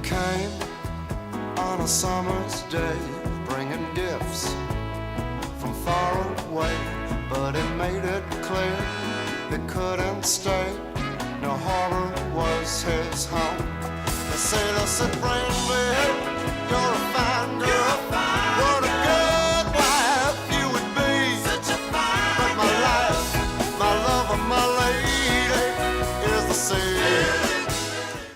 came on a summer's day, bringing gifts from far away, but it made it clear he couldn't stay. No horror was his home. The sailor said, Brandy, you're a fine girl. What a good wife you would be. Such a fine but my life, my love, and my lady is the sea.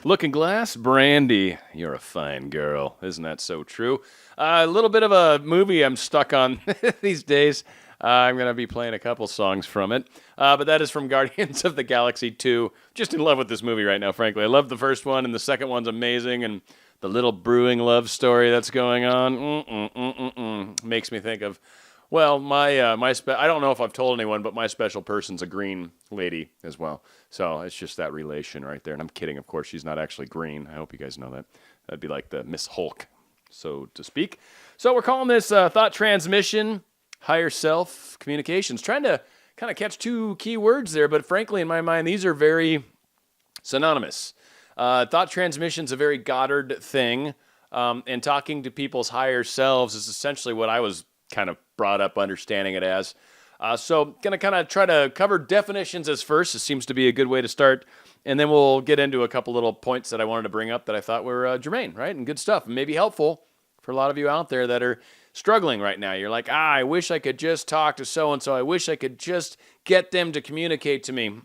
Looking Glass, Brandy, you're a fine girl. Isn't that so true? A little bit of a movie I'm stuck on these days. I'm going to be playing a couple songs from it. But that is from Guardians of the Galaxy 2. Just in love with this movie right now, frankly. I love the first one, and the second one's amazing, and the little brewing love story that's going on makes me think of, well, I don't know if I've told anyone, but my special person's a green lady as well. So it's just that relation right there. And I'm kidding, of course. She's not actually green. I hope you guys know that. That'd be like the Miss Hulk, so to speak. So we're calling this Thought Transmission, Higher Self Communications. Trying to kind of catch two key words there, but frankly, in my mind, these are very synonymous. Thought transmission's a very Goddard thing, and talking to people's higher selves is essentially what I was kind of brought up understanding it as. So going to kind of try to cover definitions as first. It seems to be a good way to start, and then we'll get into a couple little points that I wanted to bring up that I thought were germane, right, and good stuff, and maybe helpful for a lot of you out there that are struggling right now. You're like, I wish I could just talk to so-and-so. I wish I could just get them to communicate to me.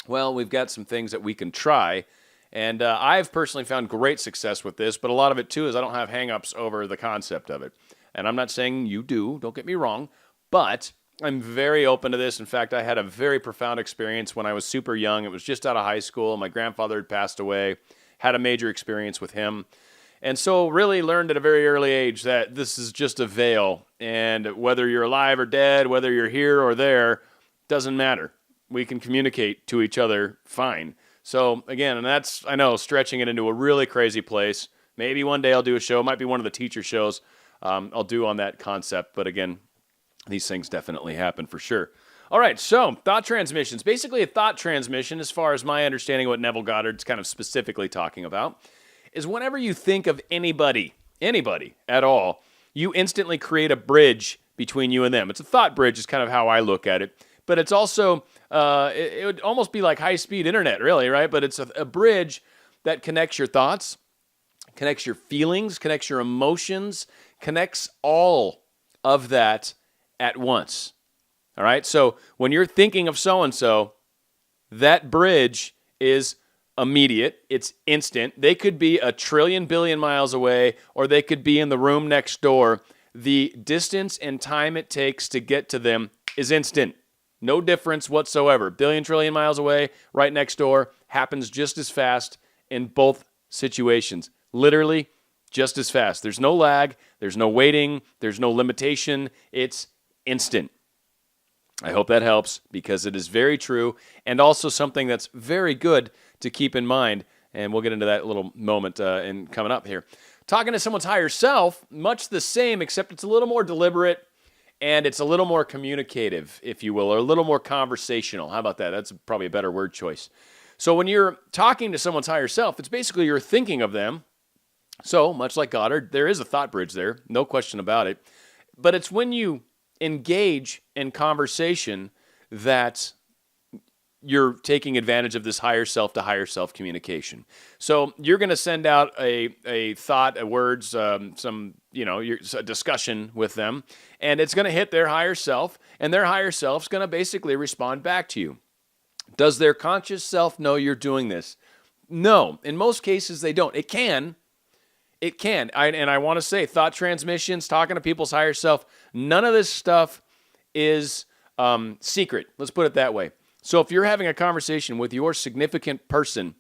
Well, we've got some things that we can try, and I've personally found great success with this, but a lot of it, too, is I don't have hang-ups over the concept of it. And I'm not saying you do, don't get me wrong, but I'm very open to this. In fact, I had a very profound experience when I was super young. It was just out of high school. My grandfather had passed away, had a major experience with him. And so really learned at a very early age that this is just a veil. And whether you're alive or dead, whether you're here or there, doesn't matter. We can communicate to each other fine. So again, and that's, I know, stretching it into a really crazy place. Maybe one day I'll do a show. It might be one of the teacher shows I'll do on that concept. But again, these things definitely happen for sure. All right, so thought transmissions. Basically a thought transmission, as far as my understanding of what Neville Goddard's kind of specifically talking about, is whenever you think of anybody at all, you instantly create a bridge between you and them. It's a thought bridge is kind of how I look at it. But it's also, it would almost be like high-speed internet, really, right? But it's a bridge that connects your thoughts, connects your feelings, connects your emotions, connects all of that at once. All right? So when you're thinking of so-and-so, that bridge is immediate, it's instant. They could be a trillion billion miles away, or they could be in the room next door. The distance and time it takes to get to them is instant. No difference whatsoever. Billion trillion miles away, right next door, happens just as fast in both situations. Literally just as fast. There's no lag, there's no waiting, there's no limitation. It's instant. I hope that helps, because it is very true, and also something that's very good to keep in mind, and we'll get into that little moment in coming up here. Talking to someone's higher self, much the same, except it's a little more deliberate, and it's a little more communicative, if you will, or a little more conversational. How about that? That's probably a better word choice. So when you're talking to someone's higher self, it's basically you're thinking of them. So, much like Goddard, there is a thought bridge there, no question about it. But it's when you engage in conversation that you're taking advantage of this higher self to higher self communication. So you're going to send out a thought, a words, a discussion with them, and it's going to hit their higher self, and their higher self's going to basically respond back to you. Does their conscious self know you're doing this? No. In most cases, they don't. It can. I want to say, thought transmissions, talking to people's higher self, none of this stuff is secret. Let's put it that way. So if you're having a conversation with your significant person,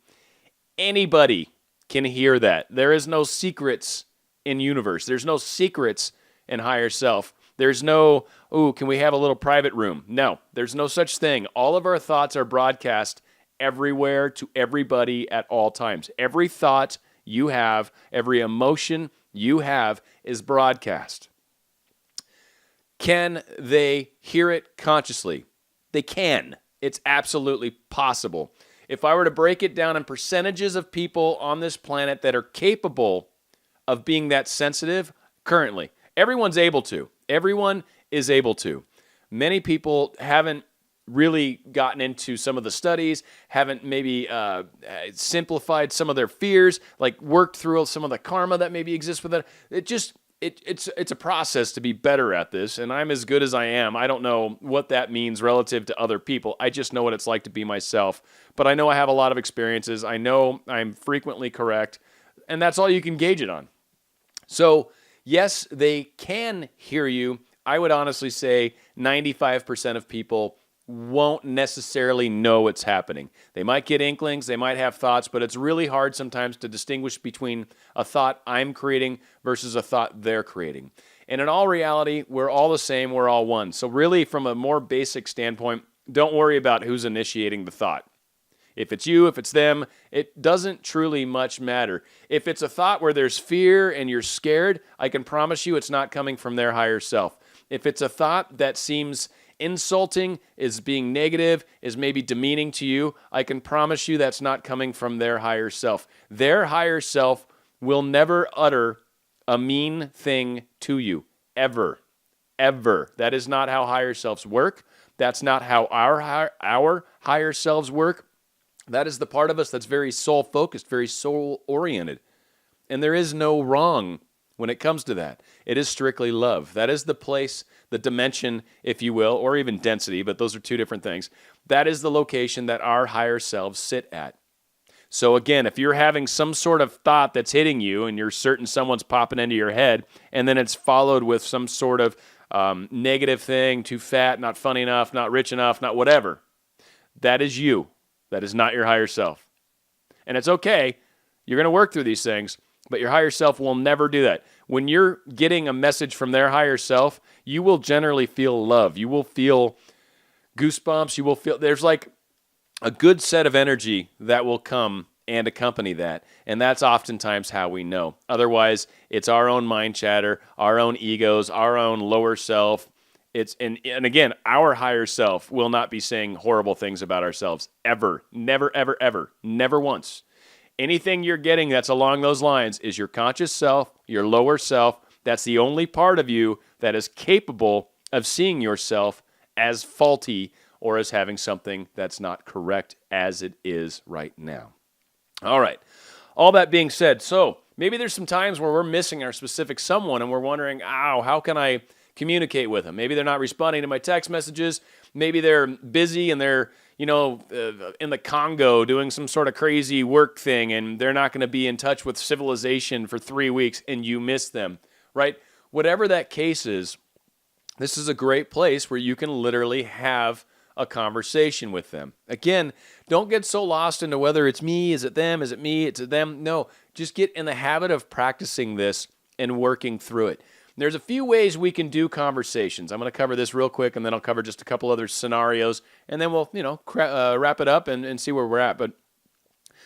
anybody can hear that. There is no secrets in universe. There's no secrets in higher self. There's no, can we have a little private room? No, there's no such thing. All of our thoughts are broadcast everywhere to everybody at all times. Every thought you have, every emotion you have is broadcast. Can they hear it consciously? They can. It's absolutely possible. If I were to break it down in percentages of people on this planet that are capable of being that sensitive currently, everyone's able to. Everyone is able to. Many people haven't really gotten into some of the studies, haven't maybe simplified some of their fears, like worked through some of the karma that maybe exists with it. It's a process to be better at this, and I'm as good as I am. I don't know what that means relative to other people. I just know what it's like to be myself. But I know I have a lot of experiences. I know I'm frequently correct, and that's all you can gauge it on. So, yes, they can hear you. I would honestly say 95% of people won't necessarily know what's happening. They might get inklings, they might have thoughts, but it's really hard sometimes to distinguish between a thought I'm creating versus a thought they're creating. And in all reality, we're all the same, we're all one. So really, from a more basic standpoint, don't worry about who's initiating the thought. If it's you, if it's them, it doesn't truly much matter. If it's a thought where there's fear and you're scared, I can promise you it's not coming from their higher self. If it's a thought that seems insulting, is being negative, is maybe demeaning to you, I can promise you that's not coming from their higher self. Their higher self will never utter a mean thing to you, ever, ever. That is not how higher selves work. That's not how our higher selves work. That is the part of us that's very soul-focused, very soul-oriented. And there is no wrong when it comes to that. It is strictly love. That is the place, the dimension, if you will, or even density, but those are two different things. That is the location that our higher selves sit at. So again, if you're having some sort of thought that's hitting you and you're certain someone's popping into your head, and then it's followed with some sort of negative thing, too fat, not funny enough, not rich enough, not whatever, that is you. That is not your higher self. And it's okay. You're going to work through these things, but your higher self will never do that. When you're getting a message from their higher self, you will generally feel love. You will feel goosebumps. You will feel, there's like a good set of energy that will come and accompany that. And that's oftentimes how we know. Otherwise, it's our own mind chatter, our own egos, our own lower self. And again, our higher self will not be saying horrible things about ourselves ever. Never, ever, ever. Never once. Anything you're getting that's along those lines is your conscious self, your lower self. That's the only part of you that is capable of seeing yourself as faulty or as having something that's not correct as it is right now. All right. All that being said, so maybe there's some times where we're missing our specific someone and we're wondering, how can I communicate with them? Maybe they're not responding to my text messages. Maybe they're busy and they're, in the Congo doing some sort of crazy work thing and they're not going to be in touch with civilization for 3 weeks and you miss them, right? Whatever that case is, this is a great place where you can literally have a conversation with them. Again, don't get so lost into whether it's me, is it them, is it me, it's them. No, just get in the habit of practicing this and working through it. There's a few ways we can do conversations. I'm going to cover this real quick, and then I'll cover just a couple other scenarios, and then we'll, wrap it up and see where we're at. But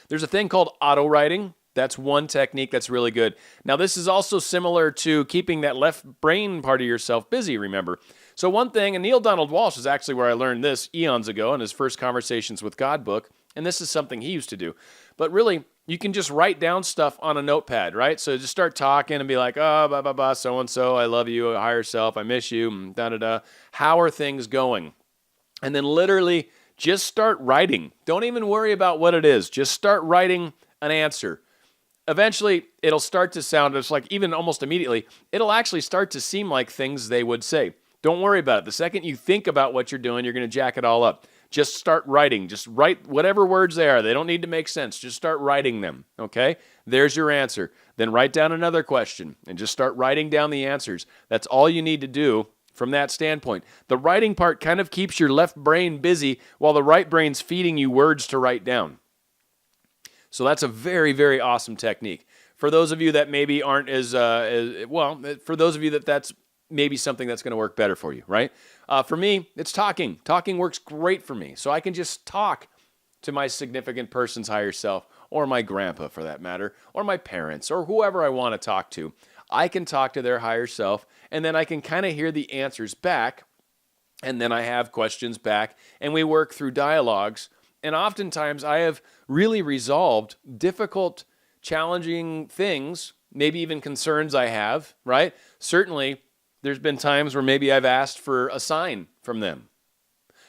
there's a thing called auto-writing. That's one technique that's really good. Now, this is also similar to keeping that left brain part of yourself busy, remember. So one thing, and Neil Donald Walsh is actually where I learned this eons ago in his first Conversations with God book, and this is something he used to do. But really, you can just write down stuff on a notepad, right? So just start talking and be like, so-and-so, I love you, higher self, I miss you, da-da-da. How are things going? And then literally just start writing. Don't even worry about what it is. Just start writing an answer. Eventually, it'll start to sound, it's like even almost immediately, it'll actually start to seem like things they would say. Don't worry about it. The second you think about what you're doing, you're going to jack it all up. Just start writing. Just write whatever words they are. They don't need to make sense. Just start writing them, okay? There's your answer. Then write down another question and just start writing down the answers. That's all you need to do from that standpoint. The writing part kind of keeps your left brain busy while the right brain's feeding you words to write down. So that's a very, very awesome technique. For those of you that maybe aren't for those of you that's maybe something that's going to work better for you, right? For me, it's talking. Talking works great for me. So I can just talk to my significant person's higher self, or my grandpa for that matter, or my parents, or whoever I want to talk to. I can talk to their higher self, and then I can kind of hear the answers back, and then I have questions back, and we work through dialogues And oftentimes I have really resolved difficult, challenging things, maybe even concerns I have, right? Certainly, there's been times where maybe I've asked for a sign from them.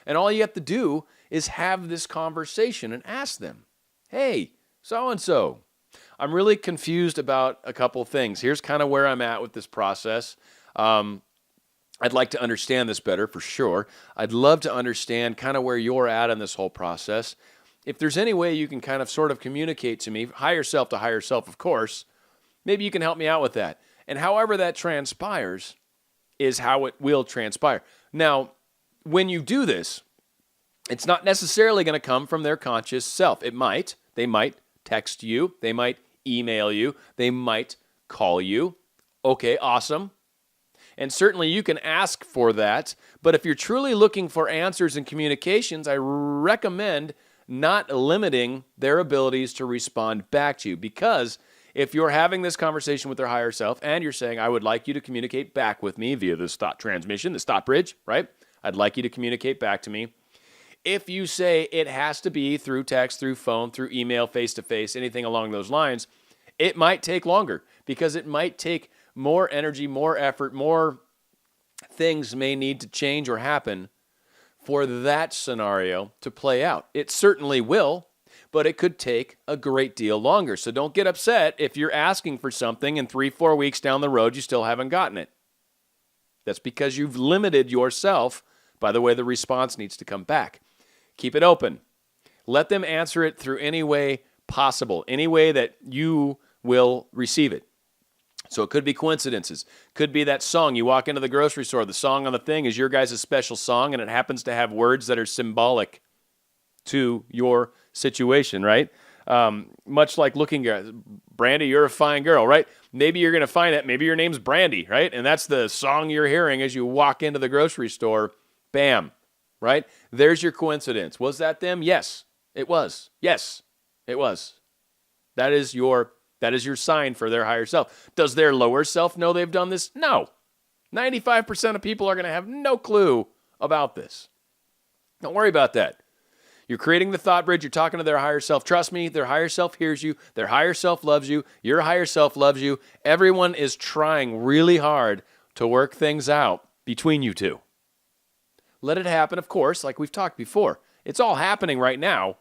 And all you have to do is have this conversation and ask them, hey, so-and-so, I'm really confused about a couple things. Here's kind of where I'm at with this process. I'd like to understand this better for sure. I'd love to understand kind of where you're at in this whole process. If there's any way you can kind of sort of communicate to me, higher self to higher self, of course, maybe you can help me out with that. And however that transpires is how it will transpire. Now, when you do this, it's not necessarily going to come from their conscious self. It might. They might text you. They might email you. They might call you. Okay, awesome. And certainly you can ask for that. But if you're truly looking for answers and communications, I recommend not limiting their abilities to respond back to you. Because if you're having this conversation with their higher self and you're saying, I would like you to communicate back with me via this thought transmission, this thought bridge, right? I'd like you to communicate back to me. If you say it has to be through text, through phone, through email, face-to-face, anything along those lines, it might take longer because it might take more energy, more effort, more things may need to change or happen for that scenario to play out. It certainly will, but it could take a great deal longer. So don't get upset if you're asking for something and 3-4 weeks down the road you still haven't gotten it. That's because you've limited yourself by the way the response needs to come back. Keep it open. Let them answer it through any way possible, any way that you will receive it. So it could be coincidences. Could be that song. You walk into the grocery store, the song on the thing is your guys' special song, and it happens to have words that are symbolic to your situation, right? Much like looking at, Brandy, you're a fine girl, right? Maybe you're going to find that. Maybe your name's Brandy, right? And that's the song you're hearing as you walk into the grocery store. Bam, right? There's your coincidence. Was that them? Yes, it was. Yes, it was. That is your sign for their higher self. Does their lower self know they've done this? No. 95% of people are going to have no clue about this. Don't worry about that. You're creating the thought bridge. You're talking to their higher self. Trust me, their higher self hears you. Their higher self loves you. Your higher self loves you. Everyone is trying really hard to work things out between you two. Let it happen, of course, like we've talked before. It's all happening right now.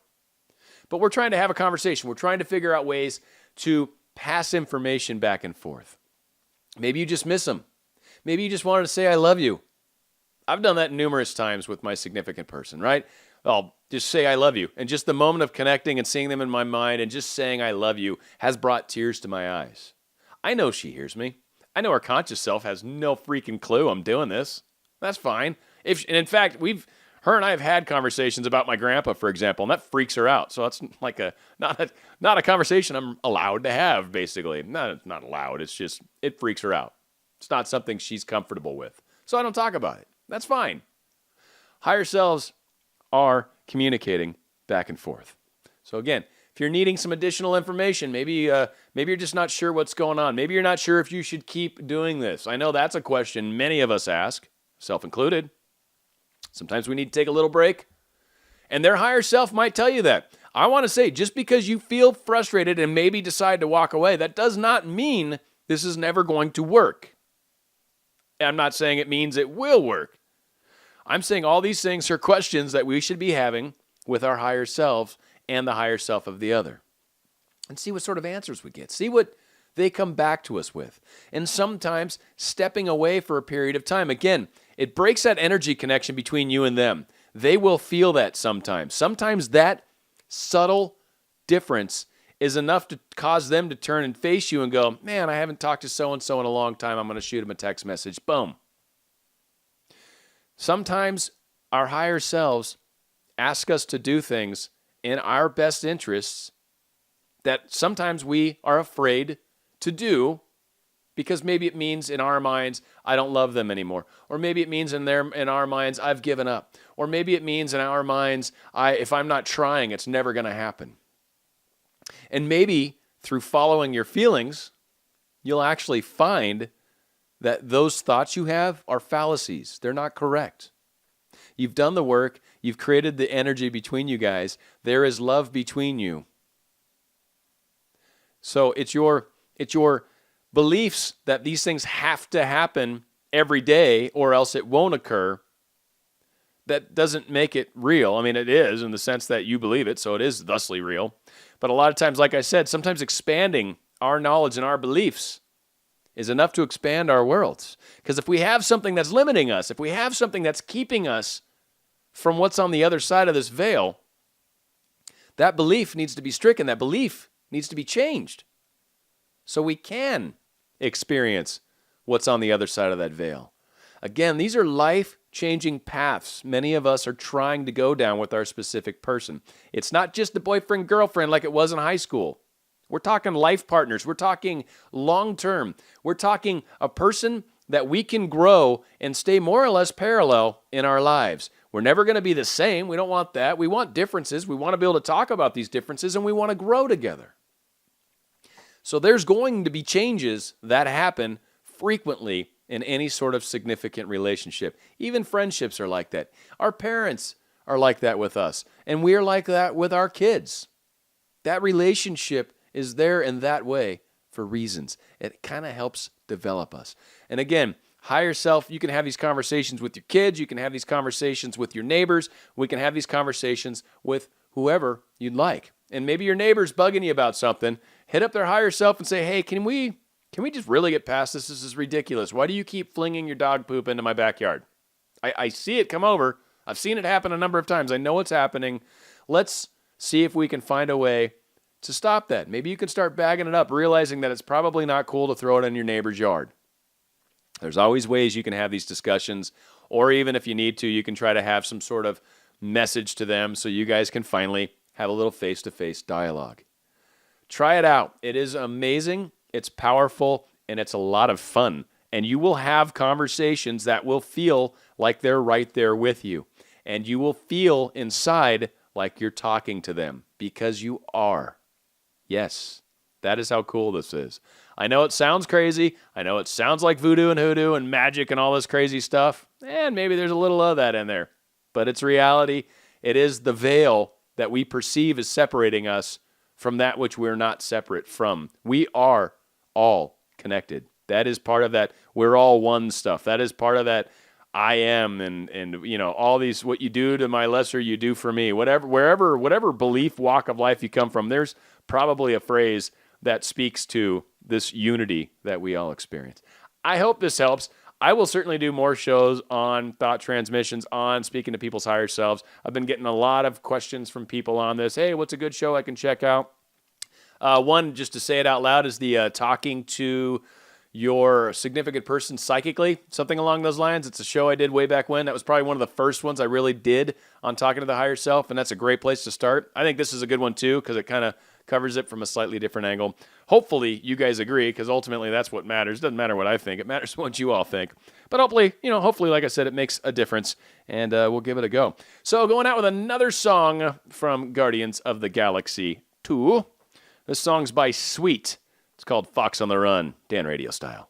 But we're trying to have a conversation. We're trying to figure out ways to pass information back and forth. Maybe you just miss them. Maybe you just wanted to say, I love you. I've done that numerous times with my significant person, right? I'll just say, I love you. And just the moment of connecting and seeing them in my mind and just saying, I love you has brought tears to my eyes. I know she hears me. I know her conscious self has no freaking clue I'm doing this. That's fine. And in fact, her and I have had conversations about my grandpa, for example, and that freaks her out. So that's like not a conversation I'm allowed to have, basically. Not allowed. It's just, it freaks her out. It's not something she's comfortable with. So I don't talk about it. That's fine. Higher selves are communicating back and forth. So again, if you're needing some additional information, maybe you're just not sure what's going on. Maybe you're not sure if you should keep doing this. I know that's a question many of us ask, self included. Sometimes we need to take a little break. And their higher self might tell you that. I want to say, just because you feel frustrated and maybe decide to walk away, that does not mean this is never going to work. I'm not saying it means it will work. I'm saying all these things are questions that we should be having with our higher selves and the higher self of the other. And see what sort of answers we get. See what they come back to us with. And sometimes stepping away for a period of time. Again, it breaks that energy connection between you and them. They will feel that sometimes. Sometimes that subtle difference is enough to cause them to turn and face you and go, man, I haven't talked to so-and-so in a long time. I'm going to shoot him a text message. Boom. Sometimes our higher selves ask us to do things in our best interests that sometimes we are afraid to do because maybe it means in our minds, I don't love them anymore. Or maybe it means in our minds, I've given up. Or maybe it means in our minds, if I'm not trying, it's never going to happen. And maybe through following your feelings, you'll actually find that those thoughts you have are fallacies. They're not correct. You've done the work. You've created the energy between you guys. There is love between you. So it's your beliefs that these things have to happen every day or else it won't occur. That doesn't make it real. I mean, it is in the sense that you believe it, so it is thusly real. But a lot of times, like I said, sometimes expanding our knowledge and our beliefs is enough to expand our worlds. Because if we have something that's limiting us, if we have something that's keeping us from what's on the other side of this veil, that belief needs to be stricken. That belief needs to be changed so we can experience what's on the other side of that veil. Again, these are life-changing paths many of us are trying to go down with our specific person. It's not just the boyfriend-girlfriend like it was in high school. We're talking life partners. We're talking long-term. We're talking a person that we can grow and stay more or less parallel in our lives. We're never going to be the same. We don't want that. We want differences. We want to be able to talk about these differences, and we want to grow together. So there's going to be changes that happen frequently in any sort of significant relationship. Even friendships are like that. Our parents are like that with us, and we are like that with our kids. That relationship is there in that way for reasons. It kind of helps develop us. And again, higher self, you can have these conversations with your kids, you can have these conversations with your neighbors, we can have these conversations with whoever you'd like. And maybe your neighbor's bugging you about something, hit up their higher self and say, hey, can we just really get past this? This is ridiculous. Why do you keep flinging your dog poop into my backyard? I see it come over. I've seen it happen a number of times. I know it's happening. Let's see if we can find a way to stop that. Maybe you can start bagging it up, realizing that it's probably not cool to throw it in your neighbor's yard. There's always ways you can have these discussions, or even if you need to, you can try to have some sort of message to them so you guys can finally have a little face-to-face dialogue. Try it out. It is amazing. It's powerful, and it's a lot of fun. And you will have conversations that will feel like they're right there with you. And you will feel inside like you're talking to them, because you are. Yes, that is how cool this is. I know it sounds crazy. I know it sounds like voodoo and hoodoo and magic and all this crazy stuff. And maybe there's a little of that in there. But it's reality. It is the veil that we perceive as separating us from that which we're not separate from. We are all connected. That is part of that we're all one stuff. That is part of that I am and you know, all these, what you do to my lesser, you do for me. Whatever belief walk of life you come from, there's probably a phrase that speaks to this unity that we all experience. I hope this helps. I will certainly do more shows on thought transmissions, on speaking to people's higher selves. I've been getting a lot of questions from people on this. Hey, what's a good show I can check out? One, just to say it out loud, is the talking to your significant person psychically, something along those lines. It's a show I did way back when. That was probably one of the first ones I really did on talking to the higher self, and that's a great place to start. I think this is a good one too, because it kind of covers it from a slightly different angle. Hopefully you guys agree, because ultimately that's what matters. It doesn't matter what I think. It matters what you all think. But hopefully, like I said, it makes a difference, and we'll give it a go. So going out with another song from Guardians of the Galaxy 2. This song's by Sweet. It's called Fox on the Run, Dan Radio Style.